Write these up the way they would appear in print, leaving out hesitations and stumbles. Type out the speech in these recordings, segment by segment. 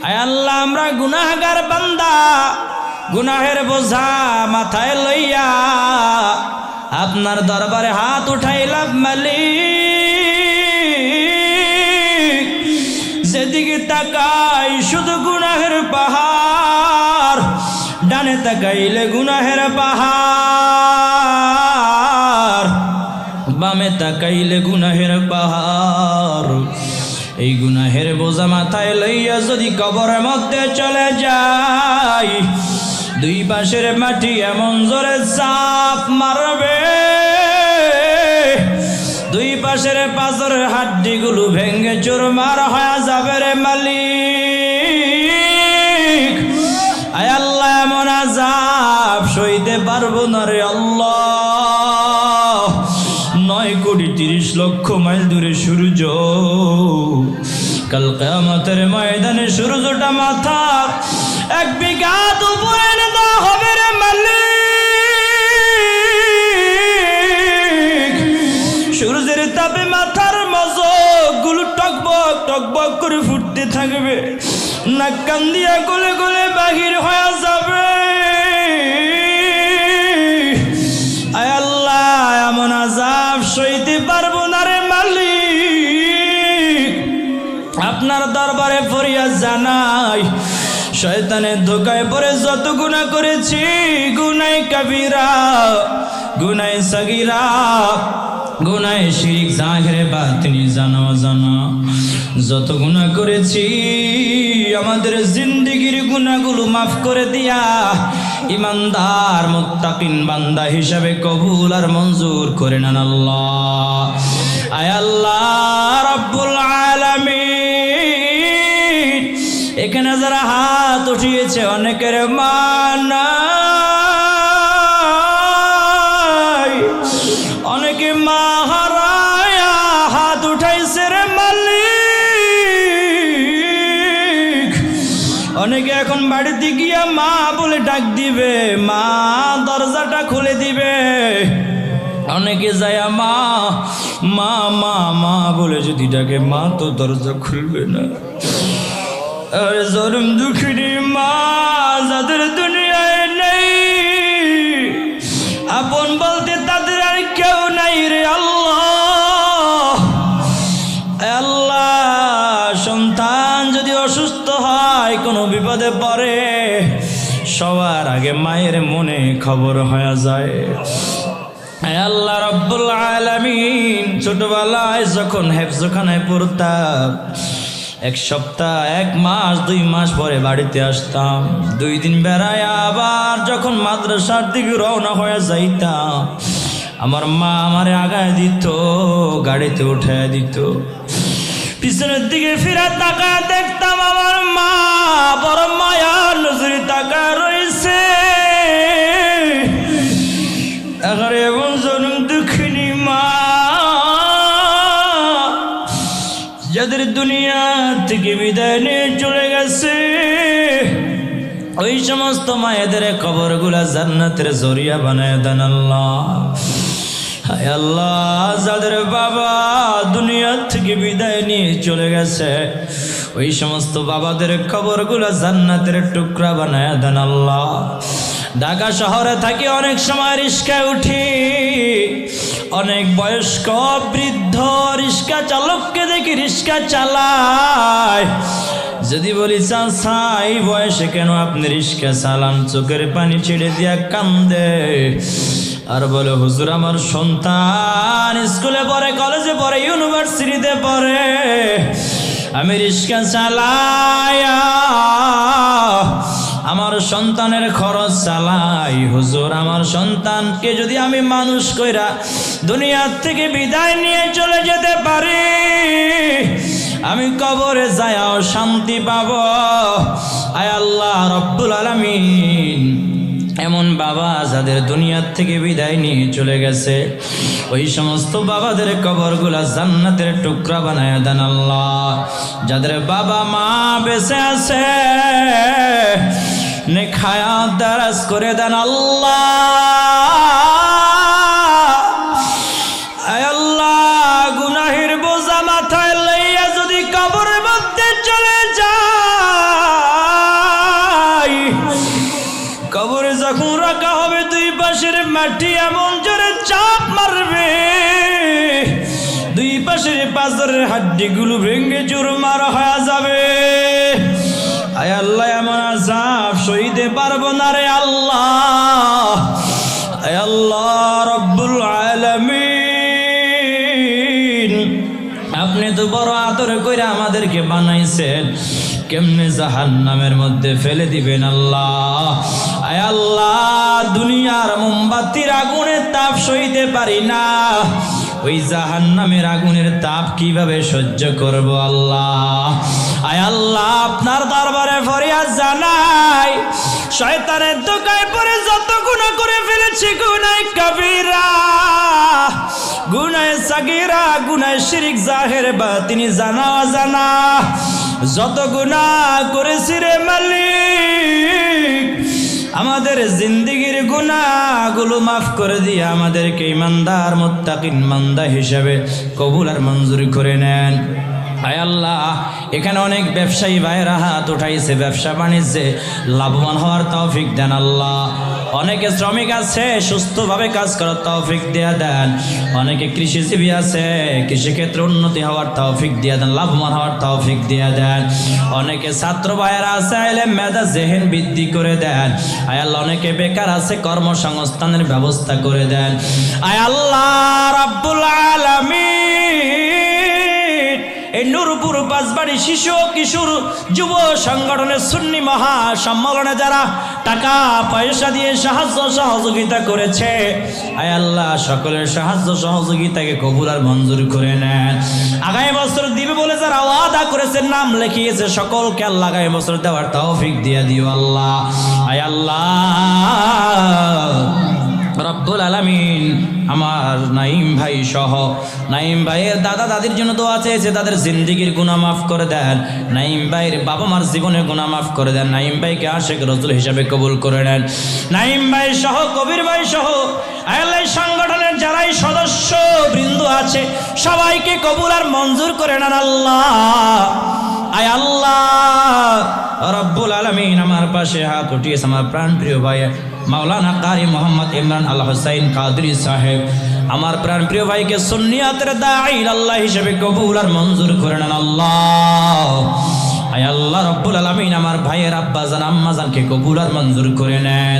আয় আল্লাহ, আমরা গুনাহগার বান্দা, গুনাহের বোঝা মাথায় লইয়া আপনার দরবারে হাত উঠাইলাম মালিক। যেদিকে তাকাই শুধু গুনাহের পাহাড়, ডানে তাকাইলে গুনাহের পাহাড়, বামে তাকাইলে গুনাহের পাহাড়। এই গুনাহের বোঝা মাথায় লইয়া যদি কবরের মধ্যে চলে যাই, দুই পাশের মাটি এমন জোরে চাপ মারবে, দুই পাশের পাথরের হাড্ডিগুলো ভেঙে চুরমার হয়ে যাবে রে মালিক। আয় আল্লাহ, এমন আযাব সইতে পারবো না রে আল্লাহ। 9,30,00,000 মাইল দূরে সূর্য, কাল কিয়ামতের ময়দানে সূর্যটা মাথার 1 বিঘা উপরে এনে দেওয়া হবে রে মালিক। সূর্যের তাপে মাথার মজগুলো টকবক টকবক করে ফুটতে থাকবে, নাক কান দিয়া গলে গলে বাহির হয়ে যাবে। আয় আল্লাহ, এমন আযাব সইতে পারবো না রে মালিক। আপনার দরবারে ফরিয়াদ জানাই, শয়তানের ধোকায় পড়ে যত গুনাহ করেছি, গুনাহে কাবীরা, গুনাহে সগীরা, গুনাহে শিরক জাহিরে বাতিনি, জানা অজানা যত গুনাহ করেছি, আমাদের জিন্দেগির গুনাহগুলো মাফ করে দিয়া ইমানদার মুত্তাকিন বান্দা হিসাবে কবুল আর মঞ্জুর করে নেন আল্লাহ। আয় আল্লাহ রাব্বুল আলামিন, এখানে যারা হাত উঠিয়েছে অনেকের মা নাই, অনেকে মা হারায়া হাত উঠাইছে রে মালিক। অনেকে এখন বাড়িতে গিয়া মা বলে ডাক দিবে, মা দরজাটা খুলে দিবে। অনেকে যায় মা মা মা মা বলে যদি ডাকে, মা তো দরজা খুলবে না। আরে জরম দুঃখিনী মা যাদের দুনিয়ায় নেই, আপন বলতে তাদের আর কেউ নাই রে আল্লাহ। আল্লাহ, সন্তান যদি অসুস্থ হয়, কোনো বিপদে পড়ে, সবার আগে মায়ের মনে খবর হয়ে যায়। আল্লাহ রাব্বুল আলামিন, ছোটবেলায় যখন হেফজখানায় পড়তাম, 1 সপ্তাহ 1 মাস 2 মাস পরে বাড়িতে আসতাম, 2 দিন বেড়ায় আবার যখন মাদ্রাসার দিকে রওনা হয়ে যাইতাম, আমার মা আমারে আগায় দিত, গাড়িতে উঠে দিত। পিছনের দিকে ফিরে তাকায় দেখতাম আমার মা বড় মায়ার নজরে তাকায় রয়েছে। এবারে এমন জনম দুঃখিনী মা, যাদের দুনিয়া থেকে বিদায় নিয়ে চলে গেছে, ওই সমস্ত মায়েদের কবরগুলা জান্নাতের জরিয়া বানায় দেন আল্লাহ। হায় আল্লাহ, যাদের বাবা দুনিয়া থেকে বিদায় নিয়ে চলে গেছে, ওই সমস্ত বাবাদের কবরগুলা জান্নাতের টুকরা বানায় দেন আল্লাহ। ঢাকা শহরে থাকি, অনেক সময় রিস্কায় উঠি, অনেক বয়স্ক বৃদ্ধ রিস্কা চালককে দেখি রিস্কা চালায়। যদি বলি চাচা, এই বয়সে কেন আপনি রিস্কা চালান? চোখের পানি ছেড়ে দিয়া কান্দে আর বলে, হুজুর আমার সন্তান স্কুলে পড়ে, কলেজে পড়ে, ইউনিভার্সিটিতে পড়ে, আমি রিস্কা চালায়া আমার সন্তানের খরচ চালাই। হুজুর, আমার সন্তানকে যদি আমি মানুষ কইরা দুনিয়ার থেকে বিদায় নিয়ে চলে যেতে পারি, আমি কবরে যায়াও শান্তি পাব। আয় আল্লাহ রাব্বুল আলামিন, এমন বাবা যাদের দুনিয়ার থেকে বিদায় নিয়ে চলে গেছে, ওই সমস্ত বাবাদের কবরগুলা জান্নাতের টুকরা বানায় দেন আল্লাহ। যাদের বাবা মা বেঁচে আছে, নেক হায়াত দারাজ করে দেন আল্লাহ। আয় আল্লাহ, গুনাহের বোঝা মাথায় লইয়া যদি কবরের মধ্যে চলে যায়, যখন রাখা হবে দুই পাশের মাটি এমন জোরে চাপ মারবে দুই পাশের পাথরের হাড্ডিগুলো ভেঙে চুরমার হয়ে যাবে। আয় আল্লাহ এমন আযাব সইতে পারবো না রে আল্লাহ। আয় আল্লাহ রব্বুল আলামিন, আপনি তো বড় আদর করে আমাদেরকে বানাইছেন, কেমনে জাহান্নামের মধ্যে ফেলে দিবেন আল্লাহ। আয় আল্লাহ দুনিয়ার মোমবাতির আগুনের তাপ সইতে পারি না, ওই জাহান্নামের আগুনের তাপ কিভাবে সহ্য করব আল্লাহ। আয় আল্লাহ আপনার দরবারে ফরিয়াদ জানাই, শয়তানের ধোঁকায় পড়ে যত গুনাহ করে ফেলেছি, গুনাহ কবিরা, গুনাহ সাগীরা, গুনাহ শিরক জাহের বাতিনি, জানা অজানা যত গুনাহ করেছি রে মালিক, আমাদের জিন্দেগির গুনাহগুলো মাফ করে দিয়ে আমাদেরকে ইমানদার মুত্তাকিন বান্দা হিসেবে কবুল আর মঞ্জুর করে নেন। আয় আল্লাহ এখানে অনেক ব্যবসায়ী ভাইয়েরা হাত উঠাইছে, ব্যবসা বাণিজ্যে লাভবান হওয়ার তৌফিক দেন আল্লাহ। অনেকে শ্রমিক আছে, সুস্থভাবে কাজ করার তৌফিক দিয়ে দেন। অনেকে কৃষিজীবী আছে, কৃষিক্ষেত্রে উন্নতি হওয়ার তৌফিক দিয়ে দেন, লাভবান হওয়ার তৌফিক দিয়ে দেন। অনেকে ছাত্র ভাইয়েরা আছে, আইলে মেধা জেহেন বৃদ্ধি করে দেন। আয় আল্লাহ অনেকে বেকার আছে, কর্মসংস্থানের ব্যবস্থা করে দেন। আয় আল্লাহ রাব্বুল আলামিন, এই নূরপুর পাঁচবাড়ি শিশু কিশোর যুব সংগঠনের সুন্নি মহা সম্মেলনে যারা টাকা পয়সা দিয়ে সাহায্য সহযোগিতা করেছে, আয় আল্লাহ সকলের সাহায্য সহযোগিতাকে কবুল আর মঞ্জুর করে নেন। আগামী বছর দিবে বলে যারা ওয়াদা করেছে, নাম লিখিয়েছে, সকলকে আল্লাহ আগামী বছর দেওয়ার তৌফিক দিয়ে দিও আল্লাহ। আয় আল্লাহ রব্বুল আলামিন, আমার নাইম ভাই সহ নাইম ভাইয়ের দাদা দাদির জন্য দোয়া চেয়েছে, তাদের জিন্দেগির গুনাহ মাফ করে দেন। নাইম ভাইয়ের বাবা মার জীবনের গুনাহ মাফ করে দেন। নাইম ভাইকে আশিক রাসূল হিসাবে কবুল করে নেন। নাইম ভাই সহ কবির ভাই সহ আল্লাহ সংগঠনের যারাই সদস্য বৃন্দ আছে সবাইকে কবুল আর মঞ্জুর করে নেন আল্লাহ। আয় আল্লাহ রব্বুল আলামিন, আমার পাশে হাত উঠিয়েছে আমার প্রাণ প্রিয় ভাই মাওলানা কারি মোহাম্মদ ইমরান আল হুসাইন কাদরি সাহেব, আমার প্রাণ প্রিয় ভাইকে সুন্নিয়াতের দাঈ আল্লাহ হিসেবে কবুল আর মঞ্জুর করে নেন আল্লাহ। আয় আল্লাহ রব্বুল আলামিন, আমার ভাইয়ের আব্বাজান আম্মাজানকে কবুল আর মঞ্জুর করে নেন।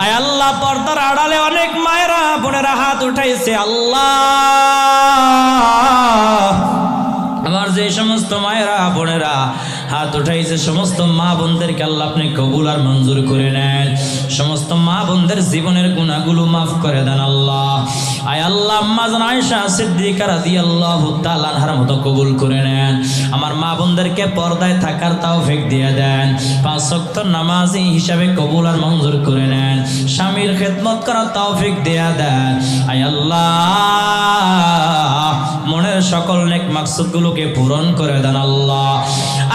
আয় আল্লাহ পর্দার আড়ালে অনেক মায়েরা বোনেরা হাত উঠাইছে আল্লাহ, আমার যে সমস্ত মায়েরা বোনেরা হাত উঠাইছে সমস্ত মা বোনদেরকে আল্লাহ আপনি কবুল আর মঞ্জুর করে নেন। সমস্ত মা বোনদের জীবনের গুনাহগুলো মাফ করে দেন আল্লাহ। আয় আল্লাহ আম্মা জান আয়েশা সিদ্দিকা রাদিয়াল্লাহু তাআলা আনহার মতো কবুল করে নেন। আমার মা বোনদেরকে পর্দায় থাকার তৌফিক দিয়ে দেন, 5 ওয়াক্ত নামাজি হিসাবে কবুল আর মঞ্জুর করে নেন, স্বামীর খেদমত করার তৌফিক দিয়ে দেন। আয় আল্লাহ মনের সকল নেক মাকসুদগুলোকে পূরণ করে দেন আল্লাহ।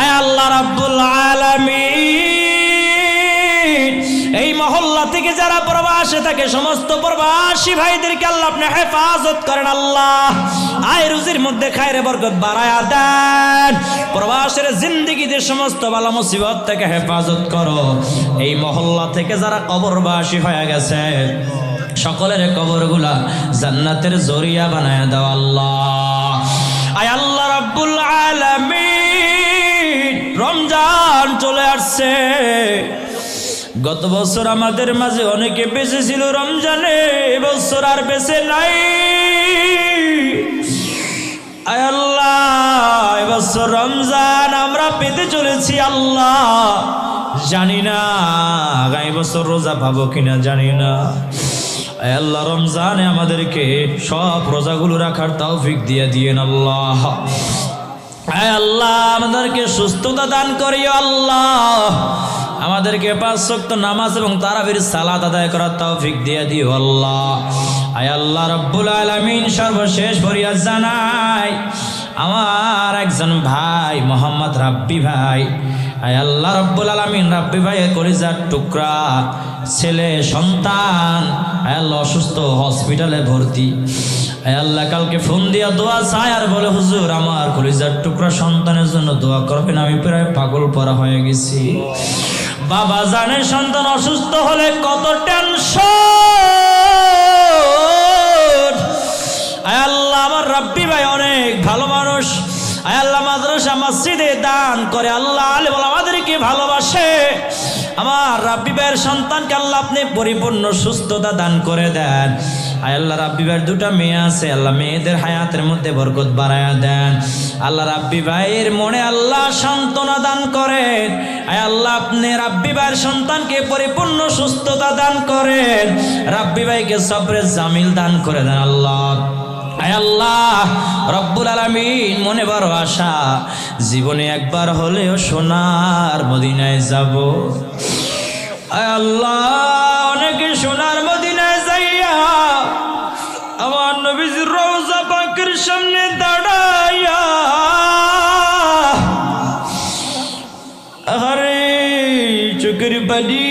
আয় আল্লাহ রাব্বুল আলামিন, এই মহল্লা থেকে যারা প্রবাসে থাকে সমস্ত প্রবাসী ভাইদেরকে আল্লাহ আপনি হেফাজত করেন আল্লাহ। আয় রুজির মধ্যে খায়রে বরকত বাড়ায়া দেন, প্রবাসের জিন্দেগিতে সমস্ত বালা মুসিবত থেকে হেফাজত করো। এই মহল্লা থেকে যারা কবরবাসী হয়ে গেছে সকলের কবরগুলা জান্নাতের জরিয়া বানায় দাও আল্লাহ। আয় আল্লাহ রাব্বুল আলামিন, রমজান চলে আসছে। গত বছর আমাদের মাঝে অনেকে বেঁচে ছিল রমজানে, এবছর আর বেঁচে নাই। আয় আল্লাহ এবছর রমজান আমরা পেতে চলেছি আল্লাহ, জানি না আগামী বছর রোজা পাবো কিনা জানি না। আয় আল্লাহ রমজানে আমাদেরকে সব রোজাগুলো রাখার তৌফিক দিয়ে দিয়েন আল্লাহ। আয় আল্লাহ আমাদেরকে সুস্থতা দান করিও আল্লাহ, আমাদেরকে 5 ওয়াক্ত নামাজ এবং তারাবির সালাত আদায় করার তৌফিক দিয়ে দিও আল্লাহ। আয় আল্লাহ রব্বুল আলামিন, সর্বশেষ ফরিয়াদ জানাই আমার একজন ভাই মোহাম্মদ রাব্বি ভাই, আয় আল্লাহ রব্বুল আলামিন রাব্বি ভাইয়ের কলিজার টুকরা ছেলে সন্তান আয় আল্লাহ অসুস্থ, হসপিটালে ভর্তি। আয় আল্লাহ কালকে ফোন দিয়া দোয়া চায় আর বলে হুজুর আমার কলিজার টুকরা সন্তানের জন্য দোয়া করবেন, আমি প্রায় পাগল পরা হয়ে গেছি। বাবা জানে সন্তান অসুস্থ হলে কত টেনশন। আয় আল্লাহ, আমার রাব্বি ভাই অনেক ভালো মানুষ। আয় আল্লাহ, মাদ্রাসা মসজিদে দান করে, আল্লাহ আলেম আমাদেরকে ভালোবাসে। আমার রাব্বি ভাইয়ের সন্তানকে আল্লাহ আপনি পরিপূর্ণ সুস্থতা দান করে দেন। আয় আল্লাহ, রাব্বি ভাইয়ের দুটা মেয়ে আছে, আল্লাহ মেয়েদের হায়াতের মধ্যে বরকত বাড়ায়া দেন। আল্লাহ রাব্বি ভাইয়ের মনে আল্লাহ সান্ত্বনা দান করেন। আয় আল্লাহ, আপনি রাব্বি ভাইয়ের সন্তানকে পরিপূর্ণ সুস্থতা দান করেন। রাব্বি ভাইকে সবরে জামিল দান করে দেন আল্লাহ। আয় আল্লাহ রব্বুল আলামিন, মনে বড় আশা, জীবনে একবার হলেও সোনার মদিনায় যাব। আয় আল্লাহ, অনেকে সোনার মদিনায় যাইয়া আমার নবীজির রওজা পাকের সামনে দাঁড়াইয়া আরে চোখের পানি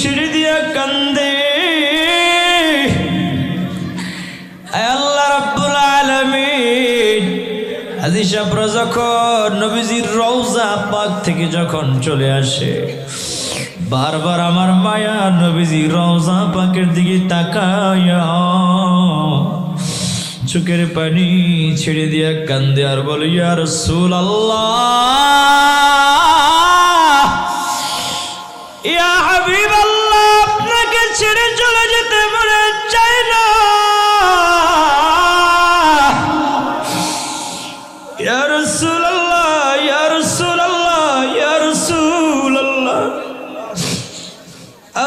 ছেড়ে দিয়া কান্দে। আয় আল্লাহ রাব্বুল আলামিন, হাজী সাহেবরা যখন নবীজির রওজা পাক থেকে যখন চলে আসে, বারবার আমার মায়া নবীজির রওজা পাকের দিকে তাকায়া চোখের পানি ছেড়ে দিয়া কান্দে আর বলে, ইয়া রাসূলুল্লাহ, ইয়া হাবিবাল্লাহ, আপনাকে ছেড়ে চলে যেতে মনে চায় না। ইয়া রাসূলুল্লাহ, ইয়া রাসূলুল্লাহ, ইয়া রাসূলুল্লাহ,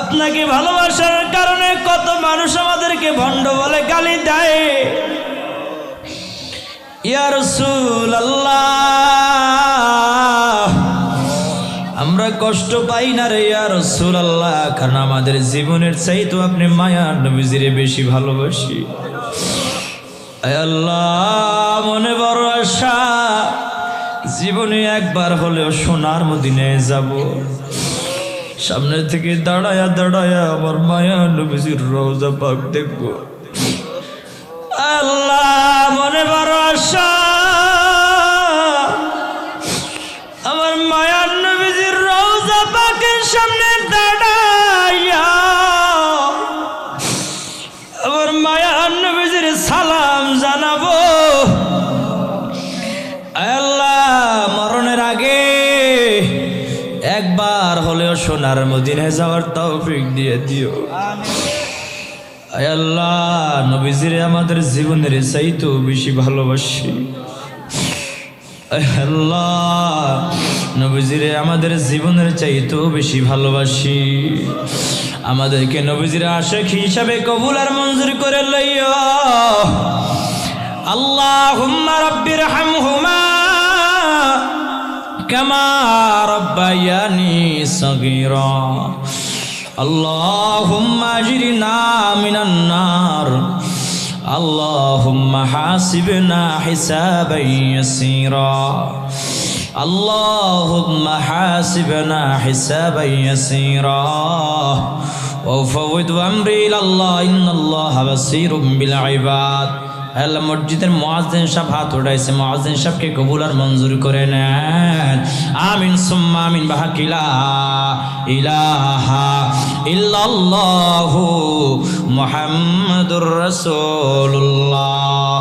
আপনাকে ভালোবাসার কারণে কত মানুষ আমাদেরকে ভণ্ড বলে গালি দেয়। ইয়া রাসূলুল্লাহ, আমরা কষ্ট পাই না রে ইয়া রাসূলুল্লাহ, কারণ আমাদের জীবনের চাইতে আপনি মায়ার নবীজিরে বেশি ভালোবাসি। আয় আল্লাহ, মনে বড় আশা, জীবনে একবার হলেও সোনার মদিনায় যাব। সামনে থেকে দাঁড়ায়া দাঁড়ায়া আমার মায়া নবীজির রওজা পাক দেখব। আল্লাহ, মনে বড় আশা, আমার মায়ার নবীজির রওজা পাকের সামনে দাঁড়াইয়া আমার মায়ার নবীজির সালাম জানাবো। আল্লাহ, মরণের আগে একবার হলেও সোনার মদিনায় যাওয়ার তৌফিক দিয়ে দিও। আয় আল্লাহ, নবীজিরে আমাদের জীবনের চাইতেও বেশি ভালোবাসি। আয় আল্লাহ, নবীজিরে আমাদের জীবনের চাইতেও বেশি ভালোবাসি। আমাদেরকে নবীজির আশিক হিসাবে কবুল আর মঞ্জুর করে লইও। আল্লাহুম্মা রাব্বির হামহুমা কামা রাব্বায়ানি সগীরা। আল্লাহুম্মা আজরিনা মিনান নার। আল্লাহুম্মা হাসিবনা হিসাবান ইয়াসীরা। আল্লাহুম্মা হাসিবনা হিসাবান ইয়াসীরা। ওয়াফাউদ আমরি ইলাল্লাহ, ইন্নাল্লাহা বাসীরুম বিল ইবাদ। আল্লাহ, মসজিদের মুয়াজ্জিন সাহেব হাত উঠাইছে, মুয়াজ্জিন সাহেবকে কবুল আর মঞ্জুর করে নেন। আমিন সুম্মা আমিন। বাহাকি লা ইলাহা ইল্লাল্লাহু মুহাম্মাদুর রাসূলুল্লাহ।